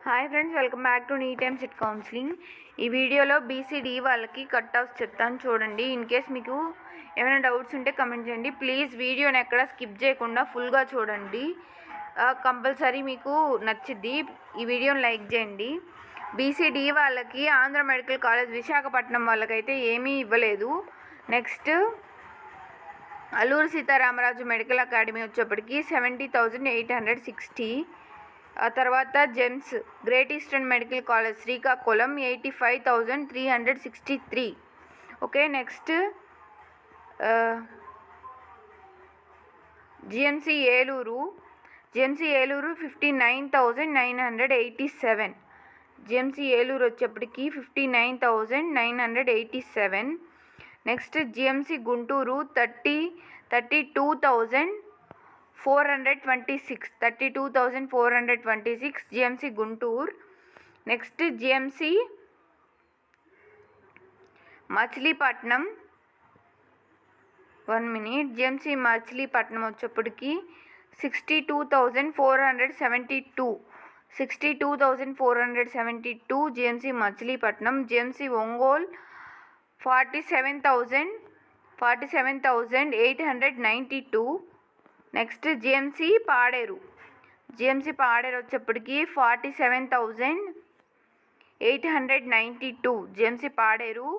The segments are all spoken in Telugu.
Hi friends, welcome back to NEET and set counselling. ఈ వీడియోలో బీసీడీ వాళ్ళకి కట్ ఆఫ్స్ చెప్తాను చూడండి. ఇన్ కేస్ మీకు ఏమైనా డౌట్స్ ఉంటే కమెంట్ చేయండి. ప్లీజ్ వీడియోని ఎక్కడ స్కిప్ చేయకుండా ఫుల్గా చూడండి. కంపల్సరీ మీకు నచ్చిద్ది. ఈ వీడియోని లైక్ చేయండి. బీసీడీ వాళ్ళకి ఆంధ్ర మెడికల్ కాలేజ్ విశాఖపట్నం వాళ్ళకైతే ఏమీ ఇవ్వలేదు. Next Alluri Sitaramaraju medical academy వచ్చేప్పటికి 70,860. ఆ తర్వాత gems great eastern medical college Srikakulam 85,363. Okay, next GMC Eluru 59,987. GMC Eluru వచ్చేప్పటికి 59,987. Next GMC Guntur 32,426 GMC Guntur. Next GMC Machilipatnam GMC Machilipatnam వచ్చేప్పటికి 62,472 GMC Machilipatnam. GMC Ongole 47,892. Next GMC Paderu వచ్చేప్పటికి 47,892. GMC Paderu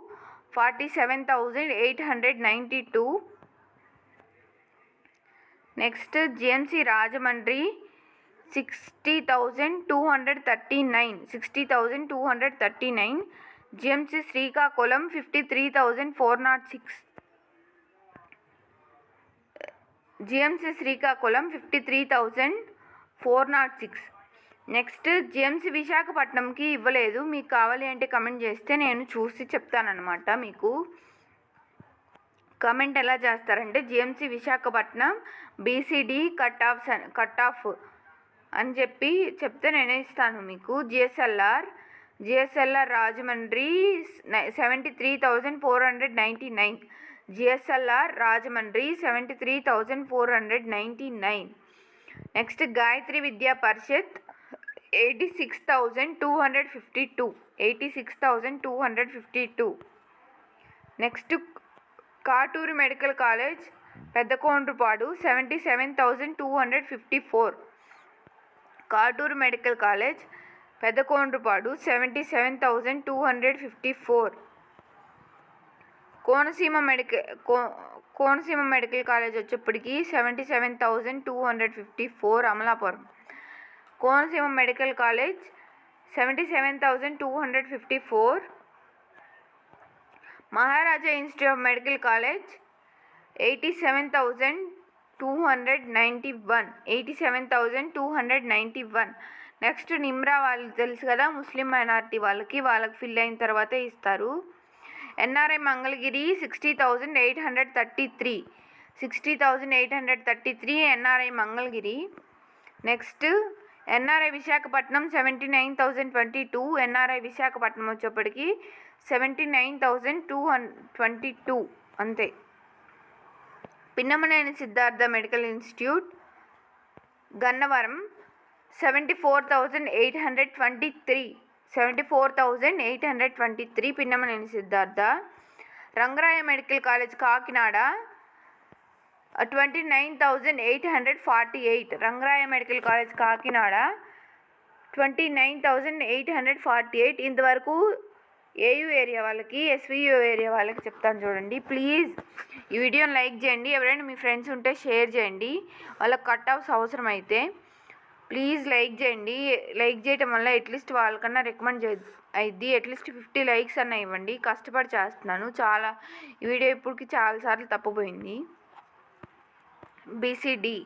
47,892. Next GMC Rajahmundry 60,239. GMC Srikakulam 53,406. GMC Srikakulam 53,406. Next GMC విశాఖపట్నంకి ఇవ్వలేదు. మీకు కావాలి అంటే కమెంట్ చేస్తే నేను చూసి చెప్తానన్నమాట. మీకు కమెంట్ ఎలా చేస్తారంటే GMC Visakhapatnam BCD cut off అని చెప్తే నేనే ఇస్తాను మీకు. GSLR Rajahmundry 73,499. GSLR Rajahmundry 73,499. Next Gayatri Vidya Parishad 86,252. Next Katuru medical college Peddakondrupadu 77,254. Katuru medical college Peddakondrupadu 77,254. Konaseema medical college వచ్చేప్పటికి 77,254 Amalapuram. Konaseema medical college 77,254. Maharaja institute of medical college 87,291. Next Nimra వాళ్ళు తెలుసు కదా, ముస్లిం మైనారిటీ వాళ్ళకి ఫిల్ అయిన తర్వాతే ఇస్తారు. NRI Mangalagiri 60,833. NRI Mangalagiri. Next NRI Visakhapatnam 79,022. NRI Visakhapatnam వచ్చేప్పటికి 79,222 అంతే. Pinnamaneni Siddhartha medical institute Gannavaram 74,823. Pinnamaneni Siddhartha. Rangaraya medical college Kakinada 29,848. Rangaraya medical college Kakinada 29,848. ఇంతవరకు ఏయూ ఏరియా వాళ్ళకి, ఎస్వియు ఏరియా వాళ్ళకి చెప్తాను చూడండి. ప్లీజ్ ఈ వీడియోని లైక్ చేయండి. ఎవరైనా మీ ఫ్రెండ్స్ ఉంటే షేర్ చేయండి. వాళ్ళకి కట్ ఆఫ్స్ అవసరం అయితే ప్లీజ్ లైక్ చేయండి. లైక్ చేయటం వల్ల అట్లీస్ట్ వాళ్ళకన్నా రికమెండ్ అయింది. అట్లీస్ట్ 50 లైక్స్ అన్న ఇవ్వండి. కష్టపడి చేస్తున్నాను. ఈ వీడియో ఇప్పటికి చాలాసార్లు తప్పిపోయింది. బీసీడీ